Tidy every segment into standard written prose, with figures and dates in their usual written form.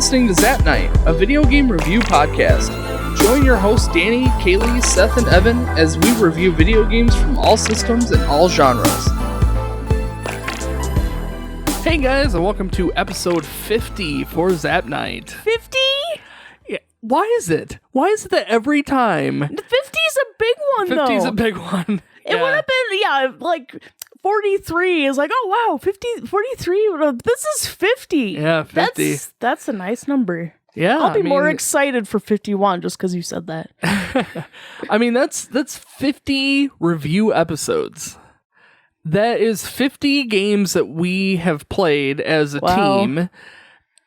listening to Zap Night, a video game review podcast. Join your hosts Danny, Kaylie, Seth, and Evan as we review video games from all systems and all genres. Hey guys, and welcome to episode 50 for Zap Night. 50? Yeah, why is it? Why is it that every time... The 50's a big one, 50's though. 50's a big one. It would have been, like... 43 is like, oh wow, 43, this is 50. Yeah, 50. That's a nice number. Yeah, I'll be more excited for 51 just because you said that. I mean, that's 50 review episodes. That is 50 games that we have played as a team,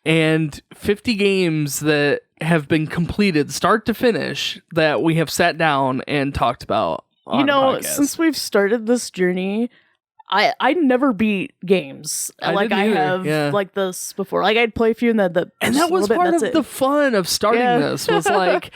and 50 games that have been completed start to finish that we have sat down and talked about on the podcast. Since we've started this journey, I never beat games like this before. Like I'd play a few and that was part of the fun of starting this was like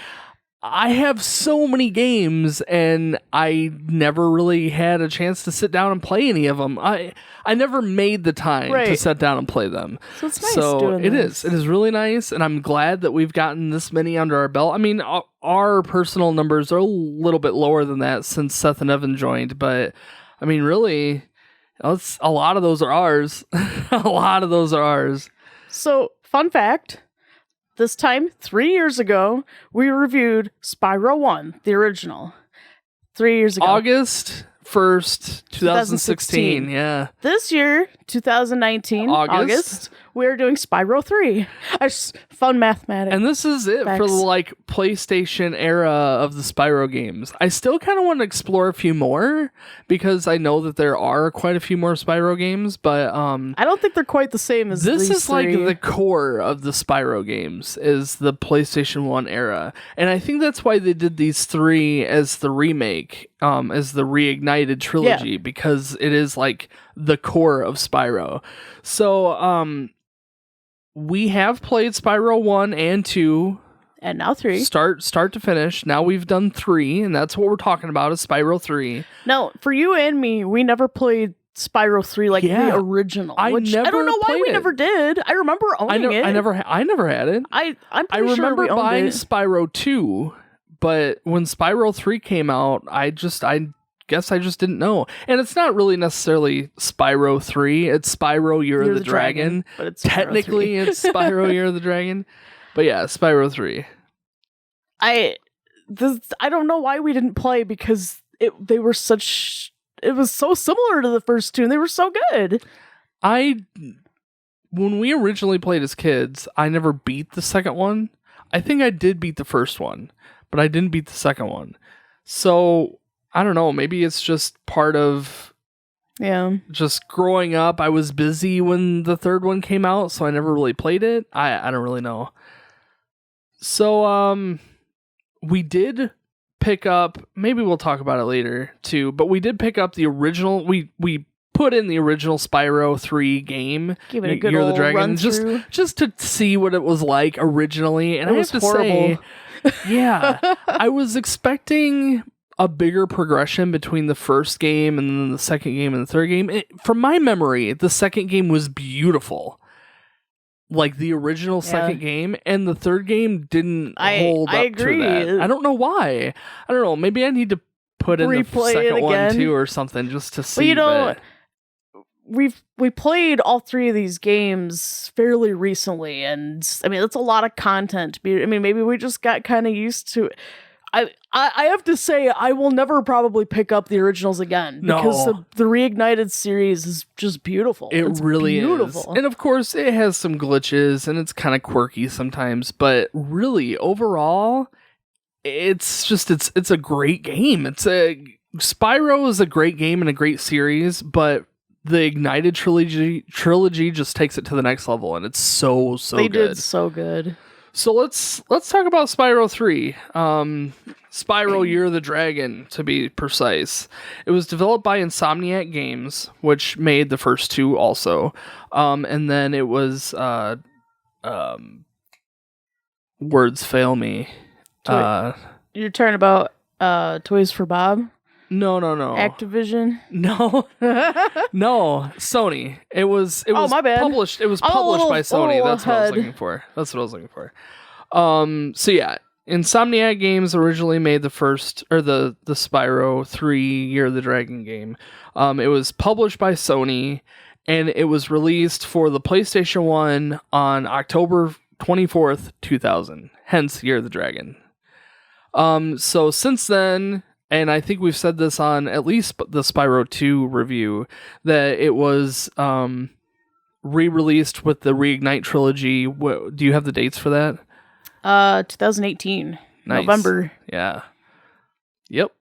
I have so many games and I never really had a chance to sit down and play any of them. I never made the time to sit down and play them. So it's nice doing this. It is really nice, and I'm glad that we've gotten this many under our belt. I mean, our personal numbers are a little bit lower than that since Seth and Evan joined, but I mean, really, a lot of those are ours. A lot of those are ours. So, fun fact. This time, 3 years ago, we reviewed Spyro 1, the original. 3 years ago. August 1st, 2016. Yeah. This year, 2019, August, we're doing Spyro 3. Fun mathematics. And this is it for the PlayStation era of the Spyro games. I still kind of want to explore a few more because I know that there are quite a few more Spyro games, but I don't think they're quite the same as this these is three. Like the core of the Spyro games is the PlayStation 1 era. And I think that's why they did these three as the remake, as the Reignited Trilogy, because it is like the core of Spyro. So, we have played Spyro 1 and 2. And now 3. Start to finish. Now we've done 3, and that's what we're talking about is Spyro 3. No, for you and me, we never played Spyro 3 the original. I don't know why we never did. I remember owning it. I never had it. I'm pretty sure we remember owned buying it. Spyro 2, but when Spyro 3 came out, I guess I just didn't know. And it's not really necessarily Spyro 3. It's Spyro Year of the Dragon. But it's technically it's Spyro Year of the Dragon. But yeah, Spyro 3. I don't know why we didn't play because it was so similar to the first two and they were so good. When we originally played as kids, I never beat the second one. I think I did beat the first one, but I didn't beat the second one. So I don't know, maybe it's just part of just growing up. I was busy when the third one came out, so I never really played it. I don't really know. So we did pick up, maybe we'll talk about it later too, but we did pick up the original, we put in the original Spyro 3 game, give it a good Year of old the Dragon, run through. just to see what it was like originally, and it was horrible. I was expecting a bigger progression between the first game and then the second game and the third game. From my memory, the second game was beautiful. Like the original second game, and the third game didn't hold up agree. to that. I don't know why. I don't know. Maybe I need to put in the second one too or something just to see. Well, we played all three of these games fairly recently, and I mean that's a lot of content. I mean, maybe we just got kind of used to it. I have to say, I will never probably pick up the originals again because the Reignited series is just beautiful. It's really beautiful. Is. And of course, it has some glitches and it's kind of quirky sometimes, but really, overall, it's a great game. Spyro is a great game and a great series, but the Ignited trilogy just takes it to the next level, and it's so good. They did so good. So let's talk about Spyro 3. Spyro Year of the Dragon, to be precise. It was developed by Insomniac Games, which made the first two also. And then it was words fail me. You're talking about Toys for Bob? No. Activision? No. No. Sony. It was Oh, my bad. published. It was I'm a published by little Sony. That's what I was ahead. looking for. So yeah, Insomniac Games originally made the first, or the Spyro 3 Year of the Dragon game. It was published by Sony, and it was released for the PlayStation 1 on October 24th, 2000. Hence, Year of the Dragon. So since then, and I think we've said this on at least the Spyro 2 review, that it was re-released with the Reignite Trilogy. Do you have the dates for that? 2018. Nice. November. Yeah. Yep.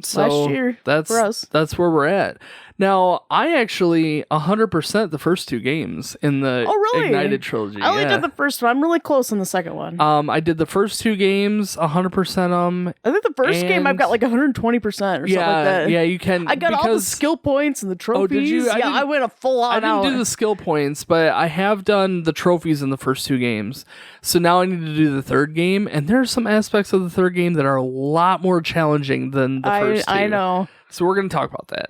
So last year for us. That's where we're at. Now, I actually 100% the first two games in the Ignited Trilogy. I only did the first one. I'm really close on the second one. I did the first two games 100%. I think the first game I've got like 120% or something like that. Yeah, you can. I got all the skill points and the trophies. Oh, did you? I went a full on. I didn't do the skill points, but I have done the trophies in the first two games. So now I need to do the third game, and there are some aspects of the third game that are a lot more challenging than the first two. I know. So we're going to talk about that.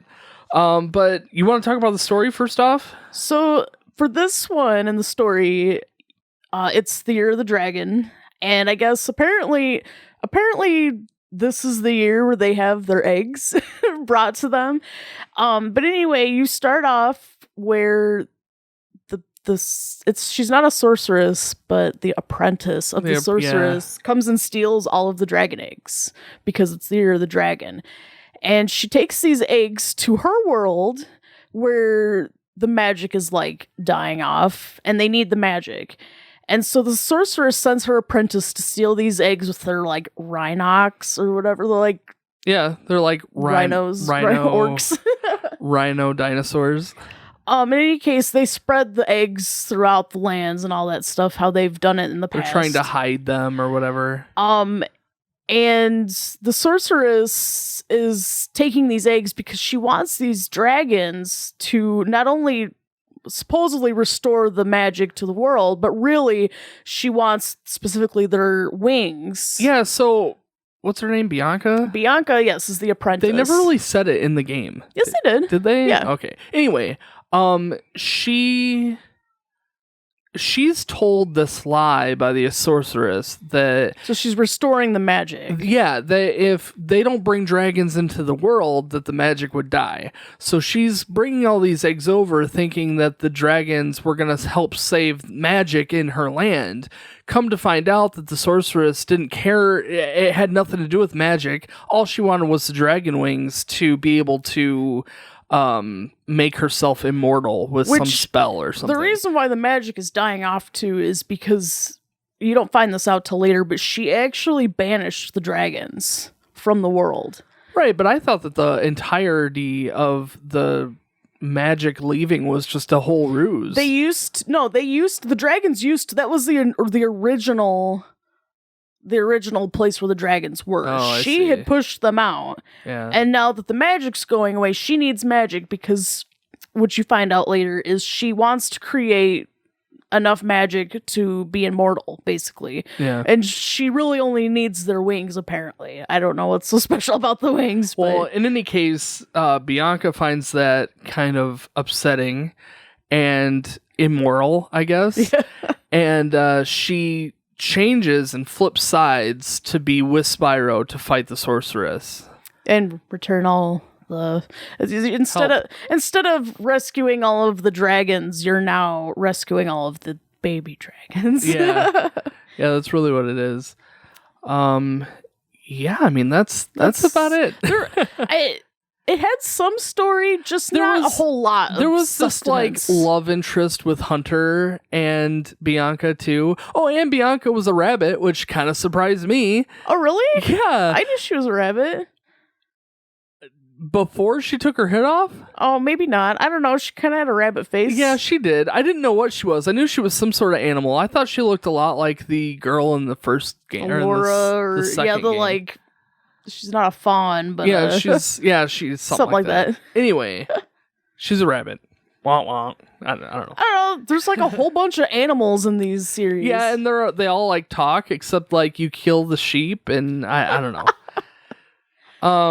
But you want to talk about the story first off? So for this one in the story, it's the Year of the Dragon, and I guess apparently this is the year where they have their eggs brought to them. But anyway, you start off where she's not a sorceress, but the apprentice of the sorceress comes and steals all of the dragon eggs because it's the Year of the Dragon. And she takes these eggs to her world where the magic is like dying off and they need the magic. And so the sorceress sends her apprentice to steal these eggs with their like rhinox or whatever. They're like, they're like rhinos, orcs, rhino dinosaurs. In any case, they spread the eggs throughout the lands and all that stuff, how they've done it in the past. They're trying to hide them or whatever. And the sorceress is taking these eggs because she wants these dragons to not only supposedly restore the magic to the world, but really she wants specifically their wings. Yeah, so what's her name? Bianca? Bianca, yes, is the apprentice. They never really said it in the game. Yes, they did. Did they? Yeah. Okay. Anyway, she's told this lie by the sorceress that... So she's restoring the magic. Yeah, that if they don't bring dragons into the world, that the magic would die. So she's bringing all these eggs over thinking that the dragons were going to help save magic in her land. Come to find out that the sorceress didn't care. It had nothing to do with magic. All she wanted was the dragon wings to be able to... make herself immortal with some spell or something. The reason why the magic is dying off too is because you don't find this out till later, but she actually banished the dragons from the world. Right, but I thought that the entirety of the magic leaving was just a whole ruse. The dragons used, that was the original place where the dragons were. Oh, she had pushed them out. Yeah. And now that the magic's going away, she needs magic because what you find out later is she wants to create enough magic to be immortal, basically. Yeah. And she really only needs their wings, apparently. I don't know what's so special about the wings. Well, in any case, Bianca finds that kind of upsetting and immoral, I guess. Yeah. And she changes and flips sides to be with Spyro to fight the sorceress and return all the instead of rescuing all of the dragons, you're now rescuing all of the baby dragons. Yeah, that's really what it is. Yeah, I mean that's about it. It had some story, just not a whole lot. There was this like love interest with Hunter and Bianca too. Oh, and Bianca was a rabbit, which kind of surprised me. Oh, really? Yeah. I knew she was a rabbit. Before she took her head off? Oh, maybe not. I don't know. She kind of had a rabbit face. Yeah, she did. I didn't know what she was. I knew she was some sort of animal. I thought she looked a lot like the girl in the first game. Laura, the second game. like... She's not a fawn, but she's something like that. Anyway, she's a rabbit. Wah wah. I don't know. There's like a whole bunch of animals in these series. Yeah, and they all like talk, except like you kill the sheep, and I don't know.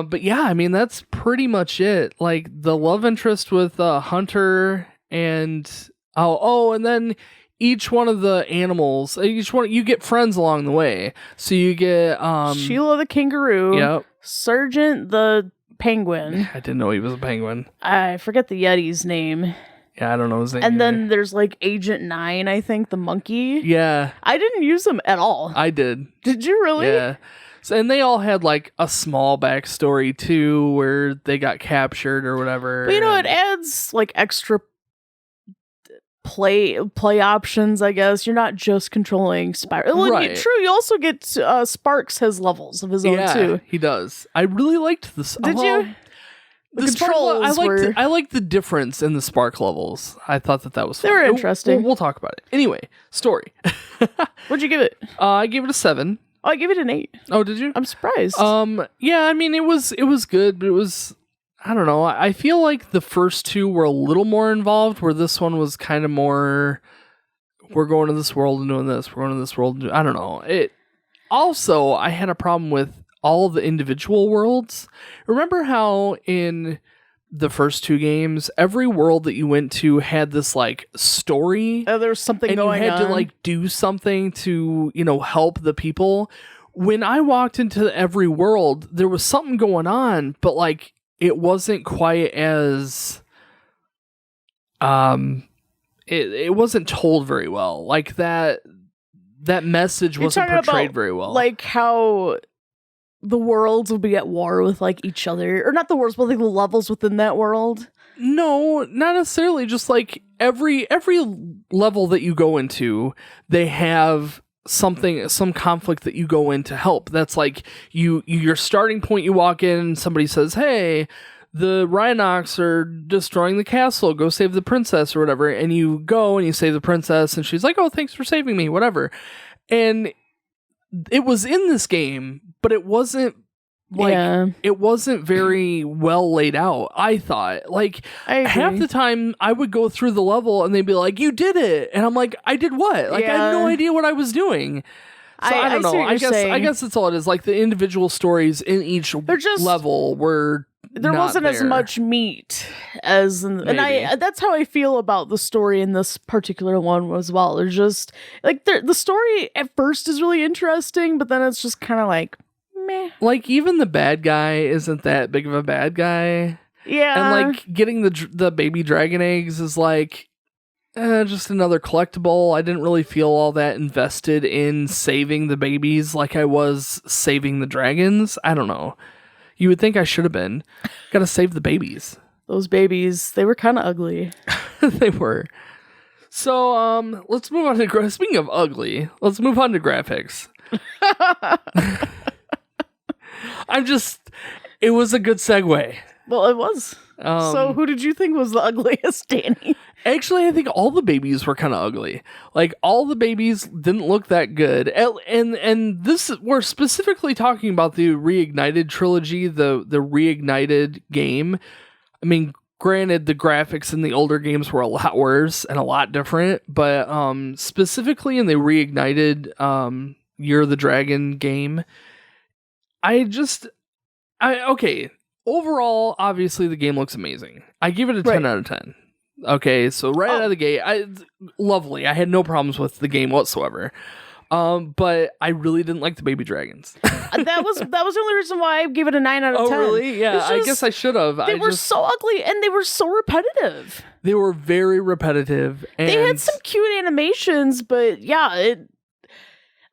But yeah, I mean, that's pretty much it. Like the love interest with Hunter and and then each one of the animals, you get friends along the way. So you get Sheila the kangaroo. Yep. Sergeant the penguin. I didn't know he was a penguin. I forget the Yeti's name. Yeah, I don't know his name. And either. then there's like Agent 9, I think, the monkey. Yeah. I didn't use him at all. I did. Did you really? Yeah. So, and they all had like a small backstory too, where they got captured or whatever. But it adds like extra play options, I guess. You're not just controlling Spyro. Right. True, you also get Sparks has levels of his own too. He does. I really liked this. Did you? The controls I liked the difference in the Spark levels. I thought that was fun. They were interesting. We'll talk about it. Anyway, story. What'd you give it? I gave it a 7. Oh, I gave it an 8. Oh, did you? I'm surprised. Yeah, I mean, it was good, but it was, I don't know. I feel like the first two were a little more involved, where this one was kind of more, we're going to this world and doing this, we're going to this world and I don't know. Also, I had a problem with all the individual worlds. Remember how in the first two games, every world that you went to had this like story? There was something going on. And you had to like do something to, help the people. When I walked into every world, there was something going on, but like it wasn't quite as it wasn't told very well. Like that message wasn't portrayed very well. Like how the worlds would be at war with like each other, or not the worlds, but like the levels within that world. No, not necessarily. Just like every level that you go into, they have some conflict that you go in to help. That's like your starting point. You walk in, and somebody says, "Hey, the Rhinox are destroying the castle. Go save the princess," or whatever. And you go and you save the princess, and she's like, "Oh, thanks for saving me," whatever. And it was in this game, but it wasn't it wasn't very well laid out. I thought like half the time I would go through the level and they'd be like, "You did it," and I'm like, "I did what?" Like I had no idea what I was doing. So I don't know. I guess that's all it is. Like the individual stories in each level were. There wasn't as much meat as and that's how I feel about the story in this particular one as well. There's just like the story at first is really interesting, but then it's just kind of like meh. Like even the bad guy isn't that big of a bad guy. Yeah, and like getting the baby dragon eggs is like just another collectible. I didn't really feel all that invested in saving the babies like I was saving the dragons. I don't know. You would think I should have been. Gotta save the babies. Those babies, they were kind of ugly. They were. So, let's move on to... Speaking of ugly, let's move on to graphics. It was a good segue. Well, it was. So who did you think was the ugliest, Danny? Actually, I think all the babies were kind of ugly. Like, all the babies didn't look that good. And this, we're specifically talking about the Reignited trilogy, the Reignited game. I mean, granted, the graphics in the older games were a lot worse and a lot different, but specifically in the Reignited Year of the Dragon game, okay, overall, obviously the game looks amazing. I give it a 10 out of 10. Okay, so out of the gate, lovely. I had no problems with the game whatsoever. But I really didn't like the baby dragons. that was the only reason why I gave it a 9 out of 10. Oh, really? Yeah, I guess I should have. They were so ugly, and they were so repetitive. They were very repetitive. And they had some cute animations, but yeah,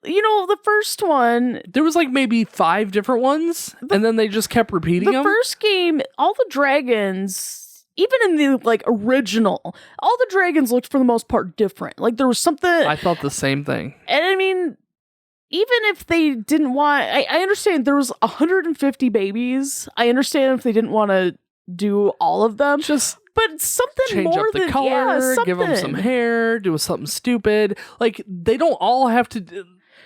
the first one... There was like maybe 5 different ones, and then they just kept repeating them. The first game, all the dragons... Even in the like original, all the dragons looked for the most part different. Like there was something. I thought the same thing. And I mean, even if they didn't want, I understand there was 150 babies. I understand if they didn't want to do all of them. But something change more up the than color, something. give them some hair, do something stupid. Like they don't all have to.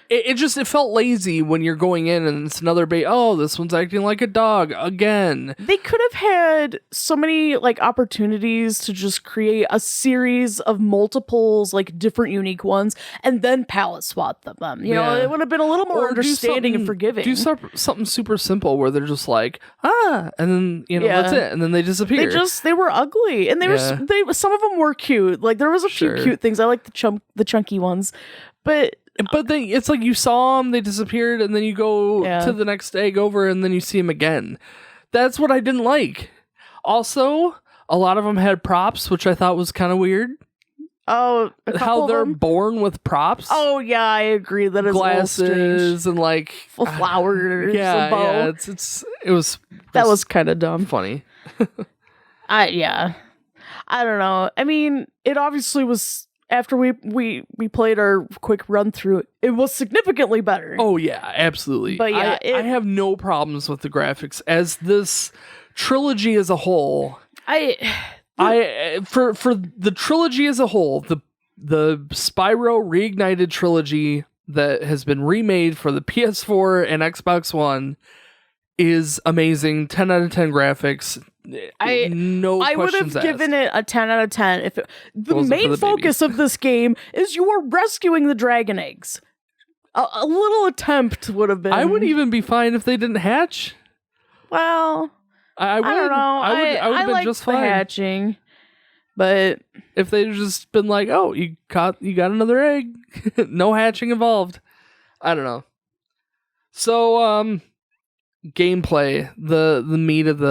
it felt lazy when you're going in and it's another this one's acting like a dog again. They could have had so many like opportunities to just create a series of multiples, like different unique ones, and then palette swap them. You know, it would have been a little more understanding and forgiving. Do something super simple where they're just like, and then that's it, and then they disappear. They were ugly, and some of them were cute. Like there was a few cute things. I like the chunky ones, but it's like you saw them, they disappeared, and then you go to the next egg over, and then you see them again. That's what I didn't like. Also, a lot of them had props, which I thought was kind of weird. Oh, how they're born with props. Oh yeah, I agree. That is glasses and like flowers. Yeah, it was kind of dumb. Funny. I don't know. I mean, it obviously was. After we played our quick run through, it was significantly better. Oh yeah, absolutely. But yeah, I have no problems with the graphics as this trilogy as a whole. For the trilogy as a whole, the Spyro Reignited trilogy that has been remade for the PS4 and Xbox One is amazing. 10 out of 10 graphics. I would have given it a 10 out of 10 if the main focus of this game is you are rescuing the dragon eggs. A little attempt would have been. I would even be fine if they didn't hatch. Well, I don't know. I would have been just fine hatching, but if they'd just been like, "Oh, you got another egg," no hatching involved. I don't know. So, gameplay, the meat of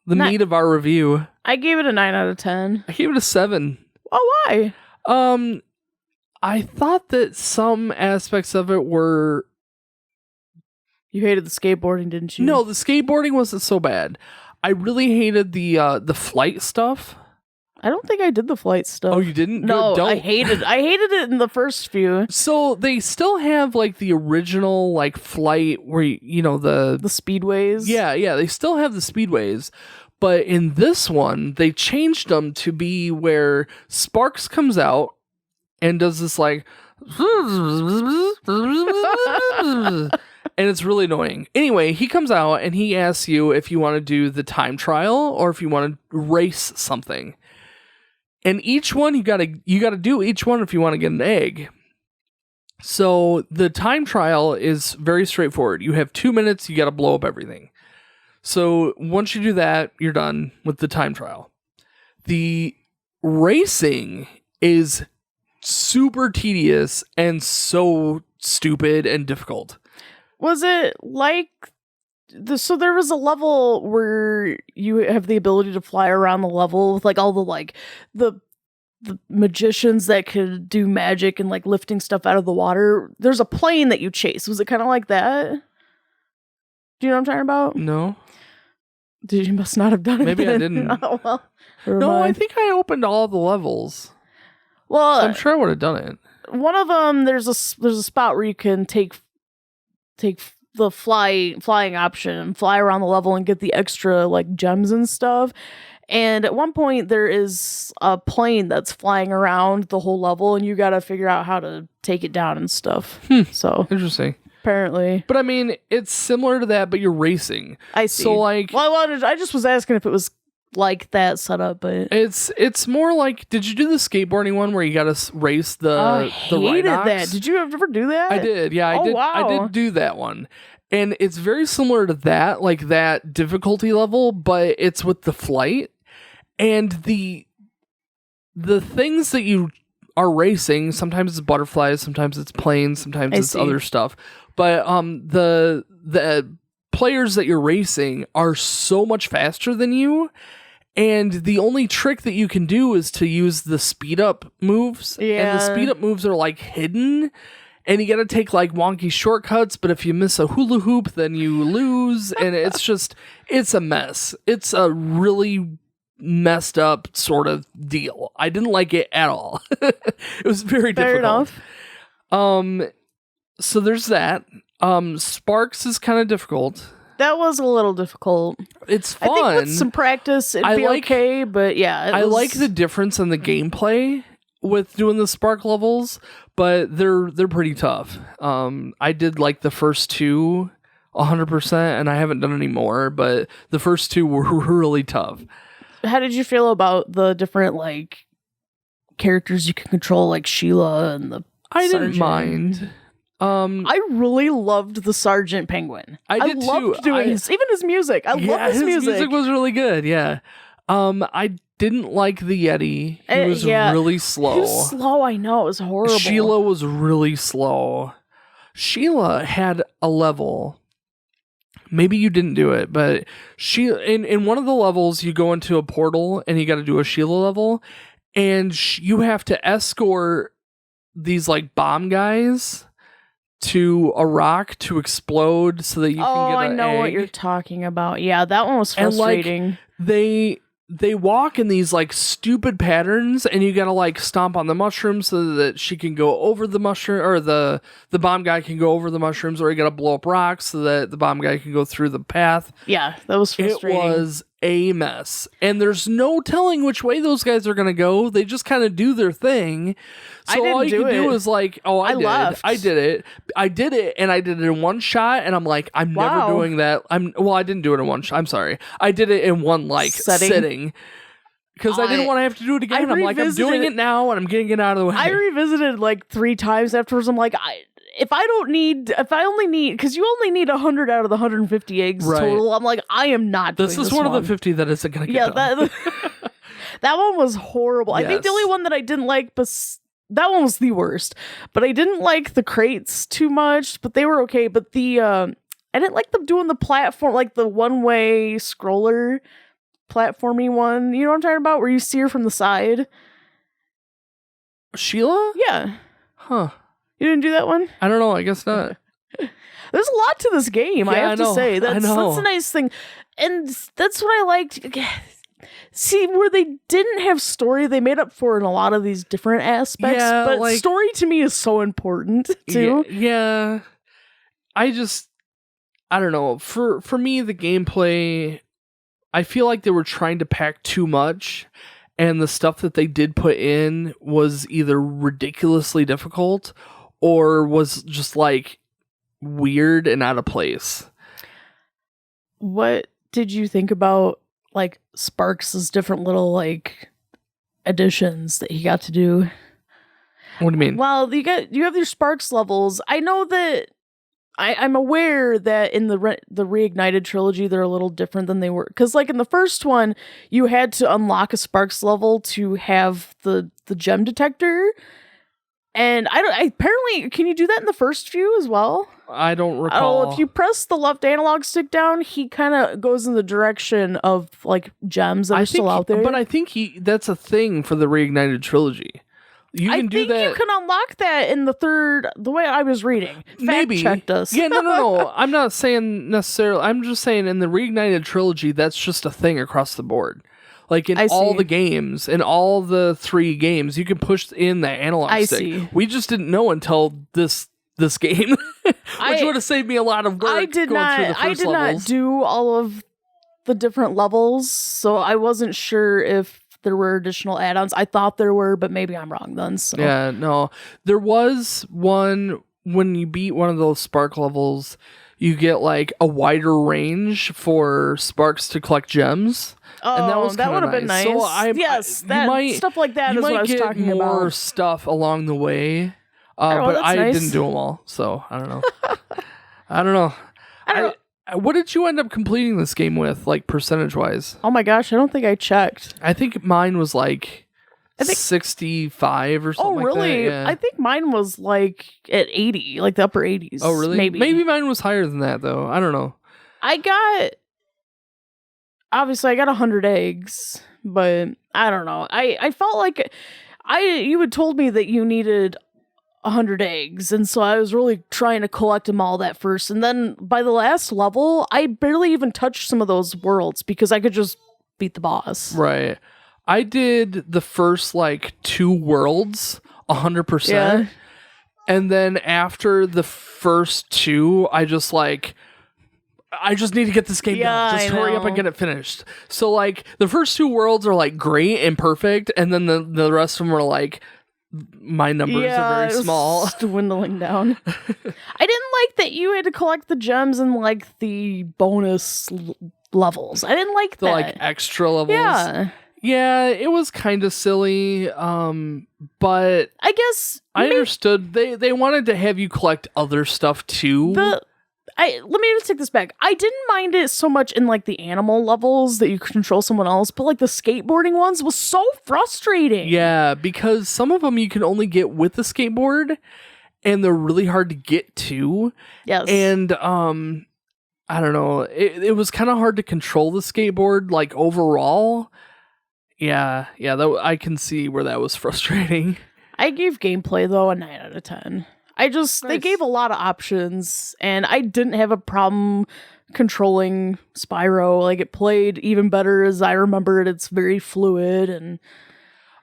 meat of our review. I gave it a 9 out of 10. I gave it a 7. Oh, why? I thought that some aspects of it were... You hated the skateboarding, didn't you? No, the skateboarding wasn't so bad. I really hated the flight stuff. I don't think I did the flight stuff. Oh, you didn't? No, I hated it in the first few. So they still have like the original like flight where the speedways. Yeah, they still have the speedways, but in this one they changed them to be where Sparks comes out and does this like and it's really annoying. Anyway, he comes out and he asks you if you want to do the time trial or if you want to race something. And each one you gotta do each one if you want to get an egg. So the time trial is very straightforward. You have 2 minutes, you gotta blow up everything. So once you do that, you're done with the time trial. The racing is super tedious and so stupid and difficult. Was it like... So there was a level where you have the ability to fly around the level with like all the magicians that could do magic and like lifting stuff out of the water. There's a plane that you chase. Was it kind of like that? Do you know what I'm talking about? No. You must not have done it. Maybe then. I didn't. Oh, well, no, I think I opened all the levels. Well, so I'm sure I would have done it. One of them, there's a spot where you can take the flying option and fly around the level and get the extra like gems and stuff. And at one point there is a plane that's flying around the whole level and you got to figure out how to take it down and stuff. So interesting. Apparently. But I mean, it's similar to that, but you're racing. I see. So like, well, I just was asking if it was like that setup, but it's more like, did you do the skateboarding one where you got to race the hated that. Did you ever do that? I did. Yeah, I did. Wow. I did do that one. And it's very similar to that, like that difficulty level, but it's with the flight and the things that you are racing. Sometimes it's butterflies, sometimes it's planes, sometimes it's other stuff. But the players that you're racing are so much faster than you. And the only trick that you can do is to use the speed up moves. Yeah. And the speed up moves are like hidden. And you got to take like wonky shortcuts. But if you miss a hula hoop, then you lose. And it's a mess. It's a really messed up sort of deal. I didn't like it at all. It was very difficult. Fair enough. So there's that. Sparks is kind of difficult. That was a little difficult. It's fun. I think with some practice, it'd be okay, but yeah. I like the difference in the gameplay. with doing the spark levels, but they're pretty tough. I did like the first two 100%, and I haven't done any more, but the first two were really tough. How did you feel about the different like characters you can control, like Sheila and the I Sergeant? didn't mind. I really loved the Sergeant Penguin. I did loved too. doing even his music. I love his music. His music was really good. Yeah. I didn't like the Yeti. He was really slow. He was slow. I know, it was horrible. Sheila was really slow. Sheila had a level. Maybe you didn't do it, but in one of the levels, you go into a portal and you got to do a Sheila level, and you have to escort these like bomb guys to a rock to explode so that you can get an I know egg. what you're talking about. Yeah, that one was frustrating. And, like, they walk in these like stupid patterns, and you gotta like stomp on the mushrooms so that she can go over the mushroom, or the bomb guy can go over the mushrooms, or you gotta blow up rocks so that the bomb guy can go through the path. Yeah, that was frustrating. It was a mess, and there's no telling which way those guys are gonna go. They just kind of do their thing. So all you can do is like, I did it, and I did it in one shot, and I'm like, I'm never doing that. I didn't do it in one shot. I'm sorry, I did it in one like sitting. Because I didn't want to have to do it again. I'm like, I'm doing it now, and I'm getting it out of the way. I revisited like 3 times afterwards. I'm like, if I only need, because you only need 100 out of the 150 eggs total. I'm like, I am not doing this. This is one of the 50 that isn't going to get done. That one was horrible. Yes. I think the only one that I didn't like, that one was the worst. But I didn't like the crates too much, but they were okay. But I didn't like them doing the platform, like the one-way scroller platformy one. You know what I'm talking about? Where you see her from the side. Sheila? Yeah. Huh. You didn't do that one? I don't know. I guess not. There's a lot to this game, I have to say. That's a nice thing. And that's what I liked. See, where they didn't have story, they made up for in a lot of these different aspects. Yeah, but like, story to me is so important, too. Yeah. I don't know. For me, the gameplay, I feel like they were trying to pack too much. And the stuff that they did put in was either ridiculously difficult or was just like weird and out of place. What did you think about like Sparks' different little like additions that he got to do? What do you mean? Well, you have your Sparks levels. I know that I'm aware that in the Reignited trilogy, they're a little different than they were. Because, like, in the first one, you had to unlock a Sparks level to have the gem detector. And apparently, can you do that in the first few as well? I don't recall. Oh, if you press the left analog stick down, he kind of goes in the direction of, like, gems that are still out there. But I think that's a thing for the Reignited trilogy. You can do that. I think you can unlock that in the way I was reading. Maybe. Fact-checked us. Yeah, no. I'm not saying necessarily. I'm just saying in the Reignited trilogy, that's just a thing across the board. Like in all the games, in all the 3 games, you can push in the analog stick. See. We just didn't know until this game, which would have saved me a lot of work. I did not do all of the different levels, so I wasn't sure if there were additional add-ons. I thought there were, but maybe I'm wrong then. So. Yeah, no. There was one when you beat one of those Spark levels, you get like a wider range for Sparks to collect gems. Oh, and that would have been nice. So stuff like that is what I was talking about. You might get more stuff along the way, but I didn't do them all, so I don't know. I don't know. What did you end up completing this game with, like percentage-wise? Oh my gosh, I don't think I checked. I think mine was like 65 or something. Oh, really? Like that. Yeah. I think mine was like at 80, like the upper 80s. Oh, really? Maybe mine was higher than that, though. I don't know. Obviously, I got 100 eggs, but I don't know. I felt like you had told me that you needed 100 eggs, and so I was really trying to collect them all that first, and then by the last level I barely even touched some of those worlds because I could just beat the boss. Right. I did the first like 2 worlds 100%, and then after the first 2 I just need to get this game done. Just hurry up and get it finished. So like the first 2 worlds are like great and perfect, and then the rest of them are like my numbers are very small. Dwindling down. I didn't like that you had to collect the gems in like the bonus levels. I didn't like the that. like extra levels. Yeah, it was kind of silly. But I guess I understood they wanted to have you collect other stuff too. Let me just take this back. I didn't mind it so much in like the animal levels that you control someone else, but like the skateboarding ones was so frustrating. Yeah, because some of them you can only get with the skateboard, and they're really hard to get to. Yes. And I don't know. It was kind of hard to control the skateboard, like overall. Yeah. I can see where that was frustrating. I gave gameplay though a 9 out of 10. They gave a lot of options, and I didn't have a problem controlling Spyro. Like, it played even better as I remember it. It's very fluid, and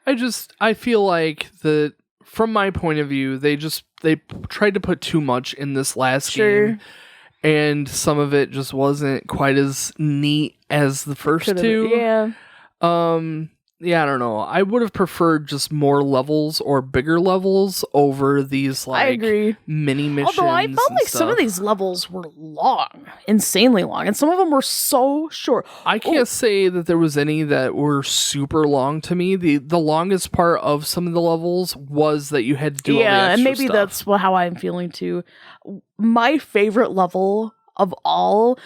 I feel like that from my point of view, they tried to put too much in this last game, and some of it just wasn't quite as neat as the first two. Yeah. Yeah, I don't know. I would have preferred just more levels or bigger levels over these like I agree. Mini missions. Although I felt like some of these levels were long, insanely long, and some of them were so short. I can't say that there was any that were super long to me. The longest part of some of the levels was that you had to do all the extra and maybe stuff. that's how I'm feeling too. My favorite level of all,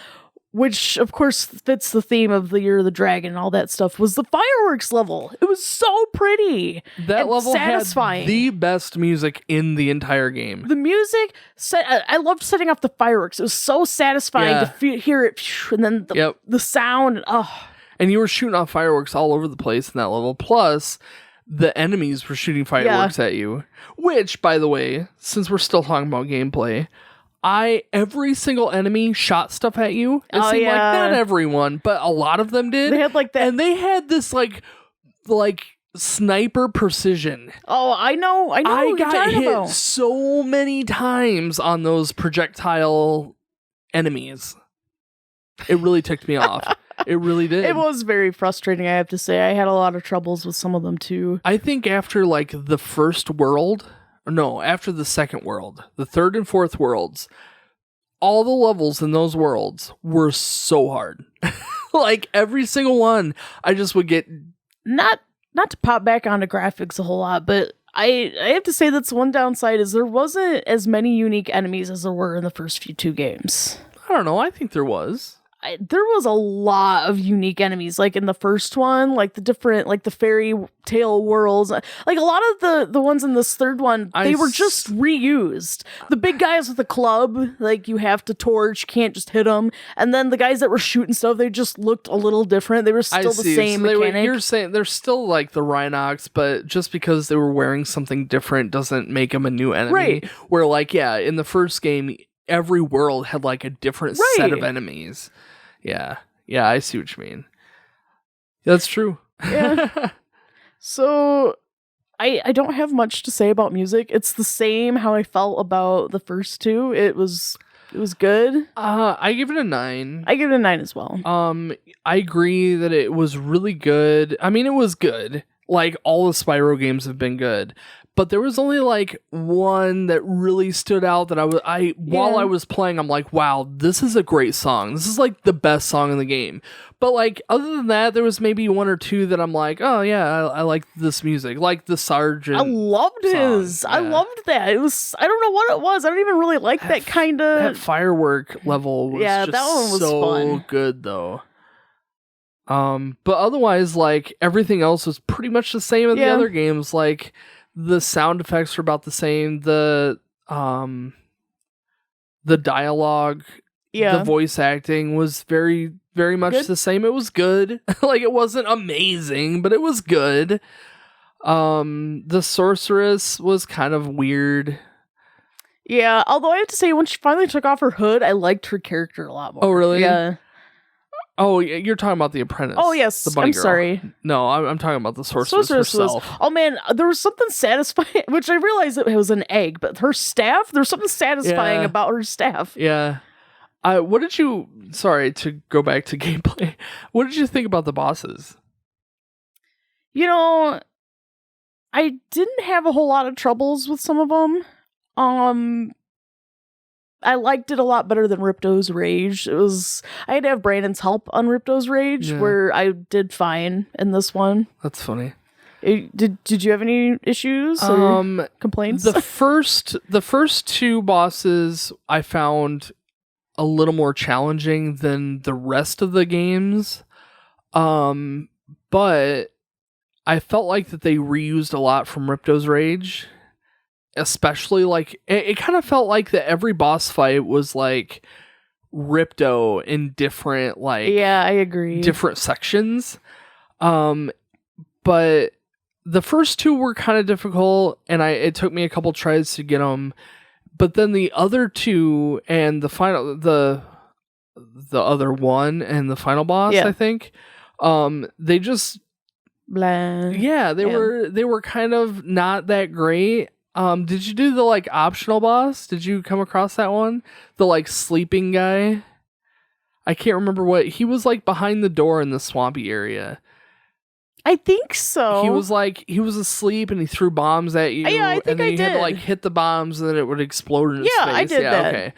which of course fits the theme of the Year of the Dragon and all that stuff, was the fireworks level. It was so pretty. That level satisfying. Had the best music in the entire game. The music, I loved setting off the fireworks. It was so satisfying to hear it, and then the sound. And you were shooting off fireworks all over the place in that level. Plus, the enemies were shooting fireworks at you. Which, by the way, since we're still talking about gameplay, every single enemy shot stuff at you. It seemed like not everyone, but a lot of them did. They had like that, and they had this like sniper precision. Oh, I know. I got hit so many times on those projectile enemies. It really ticked me off. It really did. It was very frustrating, I have to say. I had a lot of troubles with some of them too. I think after like the first world. No, after the second world, the third and fourth worlds, all the levels in those worlds were so hard. Like every single one, I just would get not to pop back onto graphics a whole lot, but I have to say that's one downside is there wasn't as many unique enemies as there were in the first two games. I don't know. I think there was. There was a lot of unique enemies, like in the first one, like the different, like the fairy tale worlds, like a lot of the ones in this third one, they were just reused. The big guys with the club, like you have to torch, can't just hit them, and then the guys that were shooting stuff, they just looked a little different. They were still the same mechanic. You're saying they're still like the Rhinox, but just because they were wearing something different doesn't make them a new enemy. Right. Where like, in the first game, every world had like a different set of enemies. Yeah, I see what you mean. That's true. Yeah. So, I don't have much to say about music. It's the same how I felt about the first two. It was good. I give it a 9. I give it a 9 as well. I agree that it was really good. I mean, it was good. Like all the Spyro games have been good. But there was only like one that really stood out that while I was playing, I'm like, wow, this is a great song. This is like the best song in the game. But like other than that, there was maybe one or two that I'm like, oh yeah, I like this music, like the Sergeant. I loved his. Yeah. I loved that. It was. I don't know what it was. I don't even really like that kind of. That firework level was just that one was so fun. Good though. But otherwise, like everything else was pretty much the same as the other games. Like the sound effects were about the same. The dialogue, the voice acting was very, very much the same. It was good. Like it wasn't amazing, but it was good. The sorceress was kind of weird. Yeah, although I have to say, when she finally took off her hood, I liked her character a lot more. Oh, really? Yeah. Oh, you're talking about the apprentice. Oh, yes. The bunny girl. Sorry. No, I'm talking about the sorceress herself. Oh, man. There was something satisfying, which I realized it was an egg, but her staff, there's something satisfying about her staff. Yeah. What did you... Sorry, to go back to gameplay. What did you think about the bosses? You know, I didn't have a whole lot of troubles with some of them. I liked it a lot better than Ripto's Rage. I had to have Brandon's help on Ripto's Rage, where I did fine in this one. That's funny. Did you have any issues or complaints? The first two bosses I found a little more challenging than the rest of the games. But I felt like that they reused a lot from Ripto's Rage. Especially, like, it kind of felt like that every boss fight was, like, Ripto in different, like... Yeah, I agree. Different sections. But the first two were kind of difficult, and it took me a couple tries to get them. But then the other two, and the other one, and the final boss, I think, they just... Blah. Yeah, they were kind of not that great. Did you do the, like, optional boss? Did you come across that one? The, like, sleeping guy? I can't remember he was, like, behind the door in the swampy area. I think so. He was asleep and he threw bombs at you. Yeah, I think and then I you did. had to, like, hit the bombs and then it would explode in his face. I did that. Okay.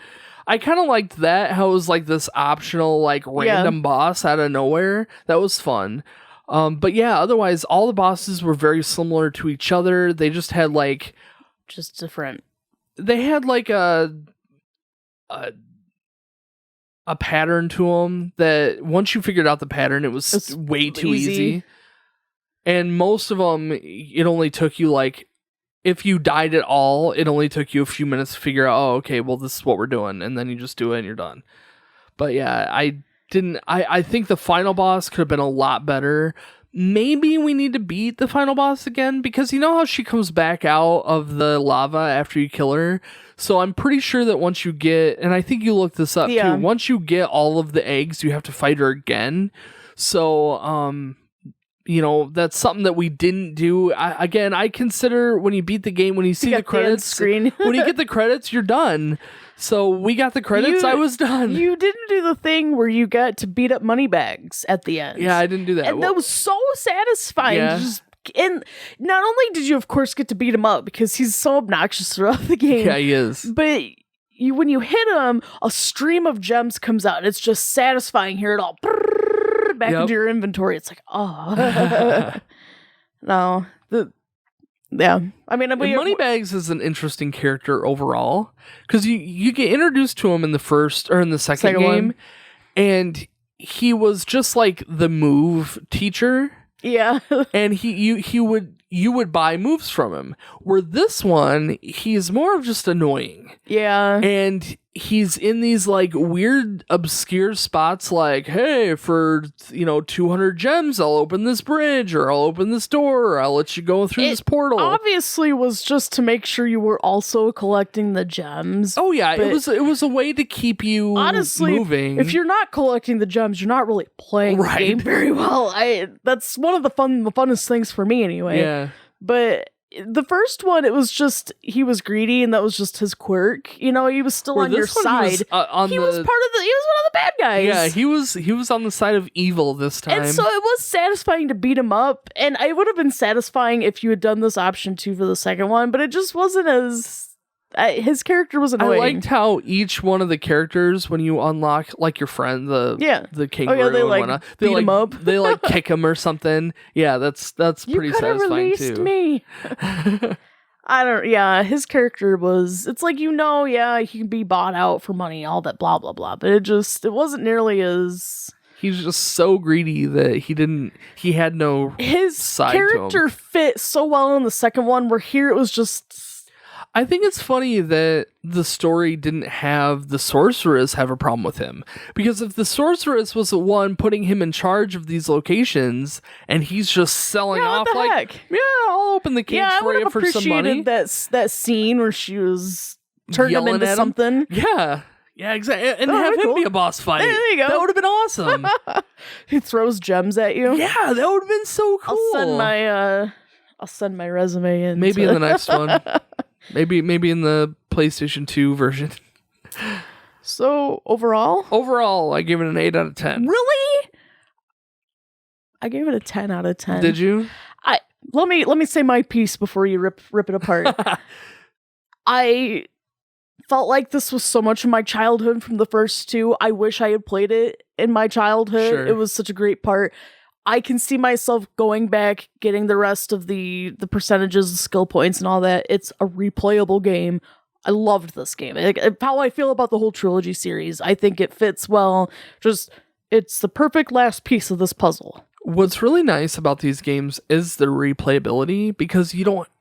I kind of liked that, how it was, like, this optional, like, random boss out of nowhere. That was fun. But yeah, otherwise, all the bosses were very similar to each other. They just had, like... Just different. They had, like, a pattern to them that once you figured out the pattern, it was way too easy. And most of them, it only took you, like, if you died at all, it only took you a few minutes to figure out, oh, okay, well, this is what we're doing. And then you just do it and you're done. But yeah, I think the final boss could have been a lot better. Maybe we need to beat the final boss again, because you know how she comes back out of the lava after you kill her? So I'm pretty sure that once you get, and I think you looked this up too, once you get all of the eggs, you have to fight her again. So, you know, that's something that we didn't do. I consider when you beat the game, when you see the credits, screen. when you get the credits, you're done. So we got the credits, I was done. You didn't do the thing where you got to beat up Moneybags at the end. Yeah, I didn't do that. And that was so satisfying. Yeah. And not only did you, of course, get to beat him up because he's so obnoxious throughout the game. Yeah, he is. But when you hit him, a stream of gems comes out. And it's just satisfying. Hear it all back into your inventory. It's like, oh. No. Yeah, I mean, Moneybags is an interesting character overall because you get introduced to him in the first or in the second game, one. And he was just like the move teacher. Yeah, and you would buy moves from him. Where this one, he's more of just annoying. Yeah, and he's in these like weird obscure spots like, hey, for 200 gems I'll open this bridge, or I'll open this door, or I'll let you go through this portal. Obviously was just to make sure you were also collecting the gems. Oh yeah, it was a way to keep you honestly moving. If you're not collecting the gems, you're not really playing the game very well. That's one of the funnest things for me anyway. Yeah. But the first one, it was just he was greedy, and that was just his quirk. He was still on your side. He was one of the bad guys. Yeah, he was on the side of evil this time. And so it was satisfying to beat him up, and it would have been satisfying if you had done this option 2 for the second one, but it just wasn't as... his character was annoying. I liked how each one of the characters, when you unlock, like your friend, the kangaroo, they like beat him up. They like kick him or something. Yeah, that's pretty satisfying too. Me. His character was. It's like he can be bought out for money, all that blah blah blah. But it wasn't nearly as. He's just so greedy that he had no his side character to him. Fit so well in the second one, where here it was just. I think it's funny that the story didn't have the sorceress have a problem with him. Because if the sorceress was the one putting him in charge of these locations, and he's just selling off like, heck? Yeah, I'll open the cage for you for some money. That scene where she was turning him into something. Yeah. Yeah, exactly. And have him be a boss fight. There you go. That would have been awesome. He throws gems at you. Yeah, that would have been so cool. I'll send my resume in. Maybe in the next one. Maybe in the PlayStation 2 version. So, overall, I give it an 8 out of 10. Really? I gave it a 10 out of 10. Did you? let me say my piece before you rip it apart. I felt like this was so much of my childhood from the first two. I wish I had played it in my childhood. Sure. It was such a great part. I can see myself going back, getting the rest of the percentages, the skill points, and all that. It's a replayable game. I loved this game. How I feel about the whole trilogy series. I think it fits well. It's the perfect last piece of this puzzle. What's really nice about these games is the replayability, because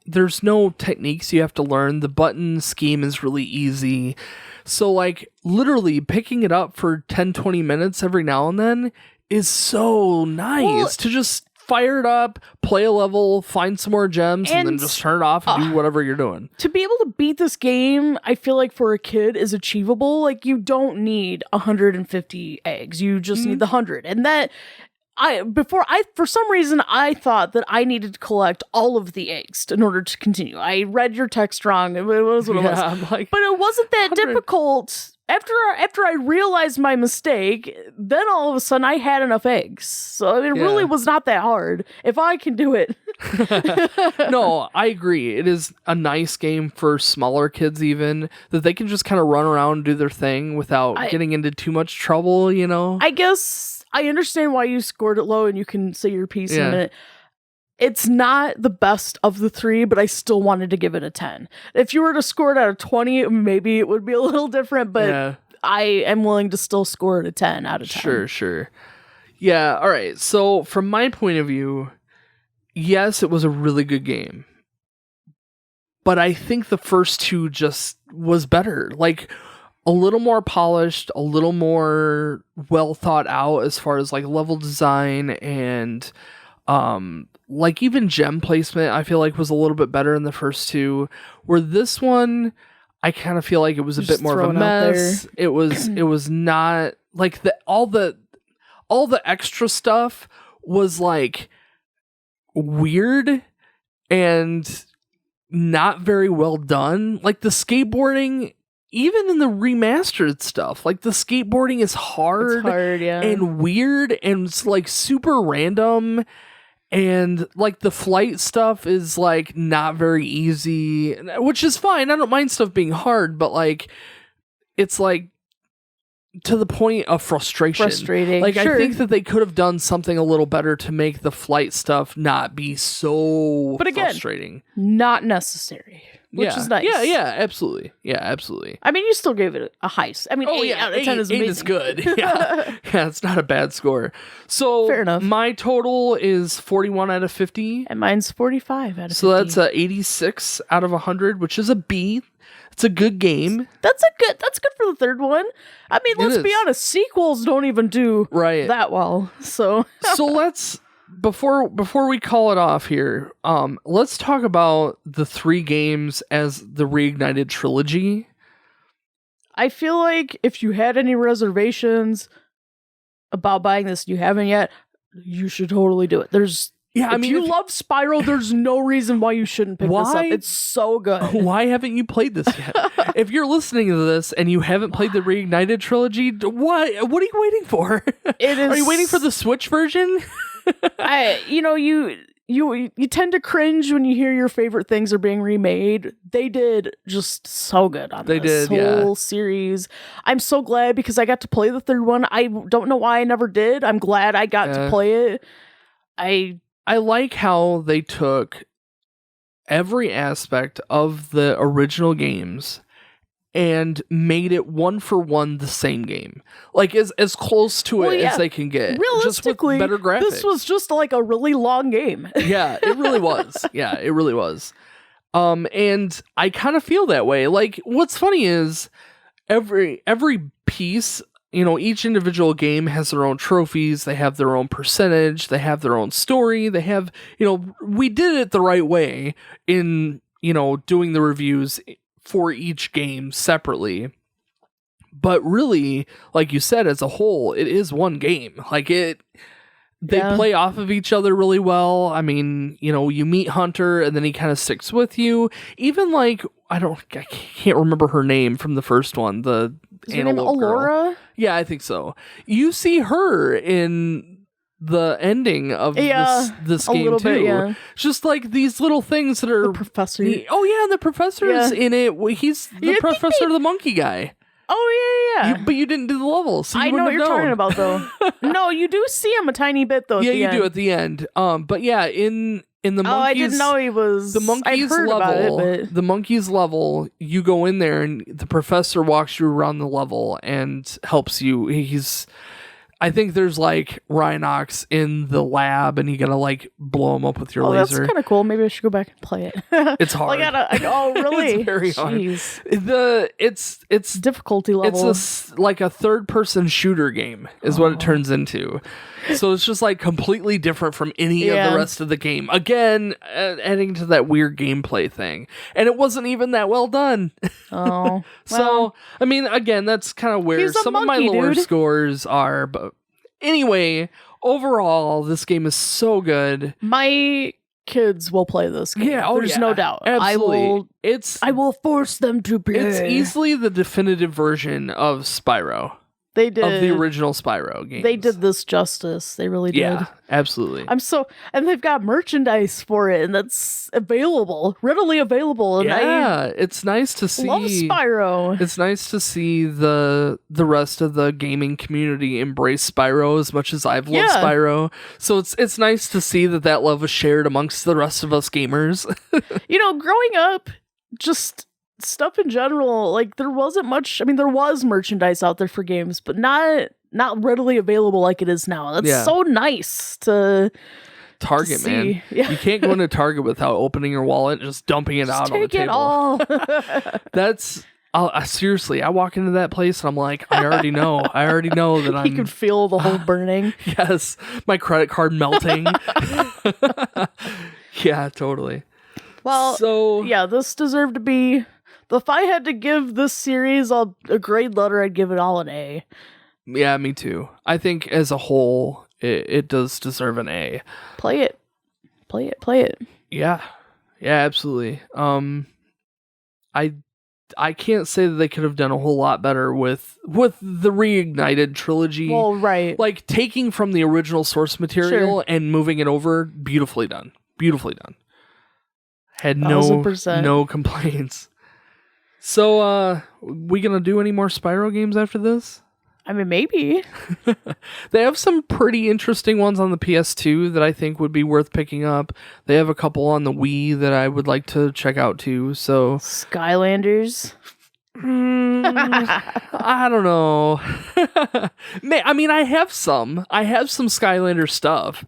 there's no techniques you have to learn. The button scheme is really easy. So like literally picking it up for 10, 20 minutes every now and then is so nice to just fire it up, play a level, find some more gems, and then just turn it off and do whatever you're doing. To be able to beat this game, I feel like for a kid is achievable. Like you don't need 150 eggs. You just need the 100. And that for some reason, I thought that I needed to collect all of the eggs in order to continue. I read your text wrong. It was what it was. But it wasn't that 100. Difficult. After I realized my mistake, then all of a sudden I had enough eggs. So it really was not that hard. If I can do it. No, I agree. It is a nice game for smaller kids even, that they can just kind of run around and do their thing without getting into too much trouble, you know? I guess I understand why you scored it low, and you can say your piece in a minute. It's not the best of the three, but I still wanted to give it a 10. If you were to score it out of 20, maybe it would be a little different, but I am willing to still score it a 10 out of 10. Sure. Yeah, all right. So from my point of view, yes, it was a really good game. But I think the first two just was better. Like a little more polished, a little more well thought out as far as like level design and like even gem placement, I feel like was a little bit better in the first two. Where this one, I kind of feel like it was a bit more of a mess. It was not like all the extra stuff was like weird and not very well done. Like the skateboarding, even in the remastered stuff, like the skateboarding is hard and weird and it's like super random. And like the flight stuff is like not very easy, which is fine. I don't mind stuff being hard, but like it's like to the point of frustrating. Like I think that they could have done something a little better to make the flight stuff not be so frustrating. Not necessary. Which is nice. Yeah, absolutely. I mean, you still gave it a high. I mean, 8 out of 10 is amazing. 8 is good. Yeah, it's not a bad score. So fair enough. My total is 41 out of 50. And mine's 45 out of 50. So that's 86 out of 100, which is a B. It's a good game. That's good for the third one. I mean, let's be honest, sequels don't even do that well. So let's before we call it off here, let's talk about the 3 games as the Reignited Trilogy. I feel like if you had any reservations about buying this, you haven't yet, you should totally do it. If you love Spyro, there's no reason why you shouldn't pick this up. It's so good. Why haven't you played this yet? If you're listening to this and you haven't played the Reignited Trilogy, what are you waiting for? Are you waiting for the Switch version? You tend to cringe when you hear your favorite things are being remade. They did just so good on this whole series. I'm so glad because I got to play the third one. I don't know why I never did. I'm glad I got to play it. I like how they took every aspect of the original games and made it one for one the same game, like as close to it as they can get. Realistically, just with better graphics. This was just like a really long game. Yeah, it really was. And I kind of feel that way. Like, what's funny is every piece, each individual game has their own trophies. They have their own percentage. They have their own story. They have, we did it the right way in, doing the reviews for each game separately. But really, like you said, as a whole, it is one game. Like they play off of each other really well. I mean, you meet Hunter and then he kind of sticks with you. Even like, I can't remember her name from the first one. Is her name Alora? Yeah, I think so. You see her in the ending of this a game little too. bit, yeah. Just like these little things that are The professor. the professor's in it. He's the professor, the monkey guy. Oh yeah. But you didn't do the levels. So I know what you're talking about though. No, you do see him a tiny bit though. Yeah, you do at the end. But yeah, in the monkeys, I didn't know he was. The monkeys level. The monkeys level. You go in there, and the professor walks you around the level and helps you. I think there's like Rhinox in the lab, and you gotta like blow him up with your laser. That's kind of cool. Maybe I should go back and play it. It's hard. Oh, really? It's very hard. Jeez. It's difficulty level. It's like a third-person shooter game is what it turns into. So it's just like completely different from any of the rest of the game. Again, adding to that weird gameplay thing, and it wasn't even that well done. Oh, so I mean, again, that's kind of where some of my lower scores are. But anyway, overall, this game is so good. My kids will play this game. Yeah, there's no doubt. Absolutely. I will force them to play. It's easily the definitive version of Spyro. They did. Of the original Spyro games. They did this justice. They really did. Yeah, absolutely. And they've got merchandise for it, and that's readily available. And it's nice to see. Love Spyro. It's nice to see the rest of the gaming community embrace Spyro as much as I've loved Spyro. So it's nice to see that love is shared amongst the rest of us gamers. Growing up, just stuff in general, like there wasn't much. I mean, there was merchandise out there for games, but not readily available like it is now. That's so nice to Target, to man. Yeah. You can't go into Target without opening your wallet and just dumping it out on the table. Take it all. That's seriously. I walk into that place and I'm like, I already know that I'm. You can feel the whole burning. Yes, my credit card melting. Yeah, totally. Well, so this deserved to be. If I had to give this series a grade letter, I'd give it all an A. Yeah, me too. I think as a whole, it does deserve an A. Play it. Yeah, absolutely. I can't say that they could have done a whole lot better with the reignited trilogy. Well, right. Like taking from the original source material and moving it over, beautifully done. Had no complaints. So, we gonna do any more Spyro games after this? I mean, maybe. They have some pretty interesting ones on the PS2 that I think would be worth picking up. They have a couple on the Wii that I would like to check out too. So Skylanders. I don't know. I mean, I have some Skylander stuff.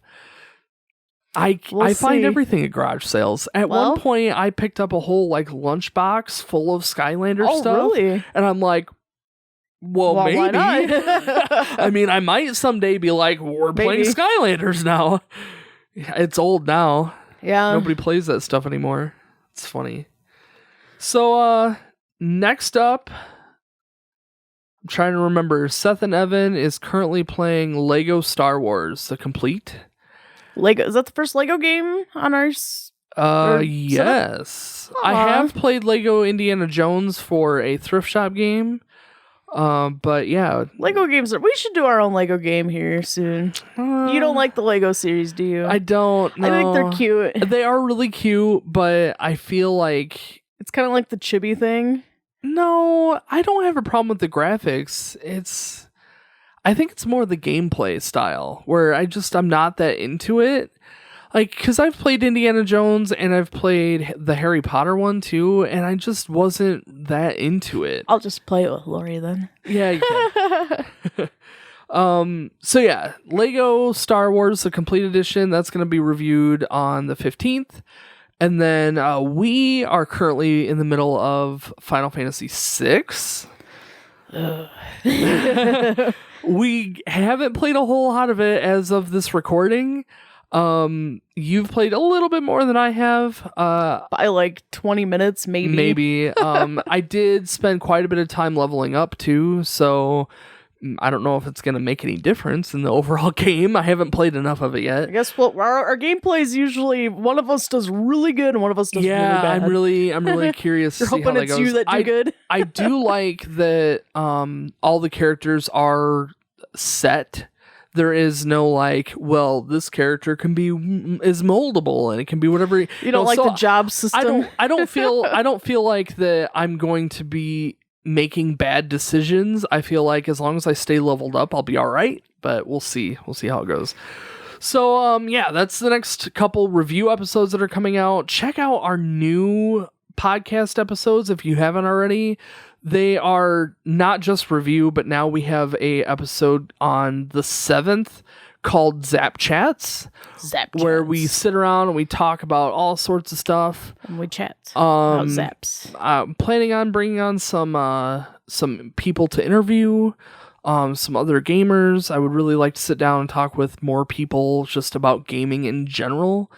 I find everything at garage sales. At one point, I picked up a whole lunchbox full of Skylander stuff. Oh, really? And I'm like, well maybe. Why not? I mean, I might someday be like, we're playing Skylanders now. It's old now. Yeah. Nobody plays that stuff anymore. It's funny. So, next up, I'm trying to remember. Seth and Evan is currently playing Lego Star Wars: The Complete. Lego, is that the first Lego game on ours? Yes. I have played Lego Indiana Jones for a thrift shop game. But yeah. Lego games we should do our own Lego game here soon. You don't like the Lego series, do you? I don't. No. I think they're cute. They are really cute, but I feel like it's kind of like the chibi thing. No, I don't have a problem with the graphics. I think it's more the gameplay style where I'm not that into it. Like, because I've played Indiana Jones and I've played the Harry Potter one too, and I just wasn't that into it. I'll just play it with Lori then. Yeah, you can. So yeah, Lego Star Wars, the Complete Edition, that's going to be reviewed on the 15th. And then we are currently in the middle of Final Fantasy VI. We haven't played a whole lot of it as of this recording. You've played a little bit more than I have. By like 20 minutes, maybe. Maybe. I did spend quite a bit of time leveling up too, so I don't know if it's going to make any difference in the overall game. I haven't played enough of it yet. I guess our gameplay is usually one of us does really good and one of us does really bad. I'm really curious to see how that goes. You're hoping it's you that do good? I do like that all the characters are set. There is no like, well, this character is moldable and it can be whatever. You don't like the job system. I don't feel like that I'm going to be making bad decisions. I feel like as long as I stay leveled up, I'll be all right. But we'll see. We'll see how it goes. So that's the next couple review episodes that are coming out. Check out our new podcast episodes if you haven't already. They are not just review, but now we have a episode on the 7th called Zap Chats, where we sit around and we talk about all sorts of stuff. And we chat about zaps. I'm planning on bringing on some people to interview, some other gamers. I would really like to sit down and talk with more people just about gaming in general.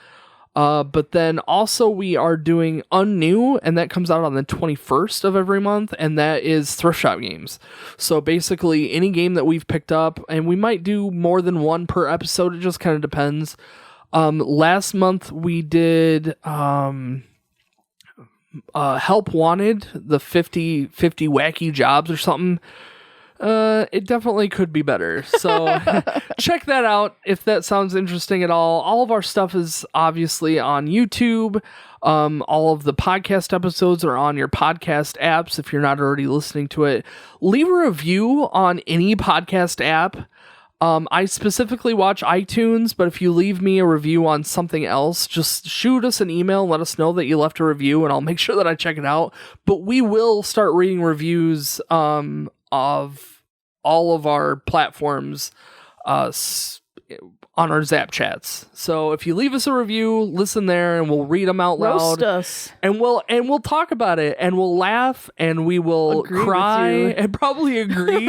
But then also we are doing Unnew, and that comes out on the 21st of every month, and that is thrift shop games. So basically any game that we've picked up, and we might do more than one per episode, it just kind of depends. Last month we did Help Wanted, the 50 wacky jobs or something. It definitely could be better. So check that out if that sounds interesting at all. All of our stuff is obviously on YouTube. All of the podcast episodes are on your podcast apps if you're not already listening to it. Leave a review on any podcast app. I specifically watch iTunes, but if you leave me a review on something else, just shoot us an email and let us know that you left a review, and I'll make sure that I check it out. But we will start reading reviews of all of our platforms on our Zap Chats. So if you leave us a review, listen there, and we'll read them out loud. Roast us. And we'll talk about it, and we'll laugh, and we will cry and probably agree.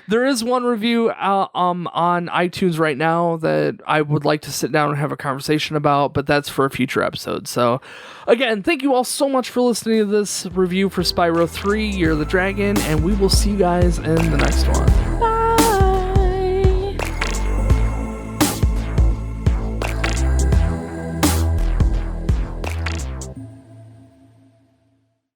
There is one review on iTunes right now that I would like to sit down and have a conversation about, but that's for a future episode. So again, thank you all so much for listening to this review for Spyro 3 Year of the Dragon, and we will see you guys in the next one.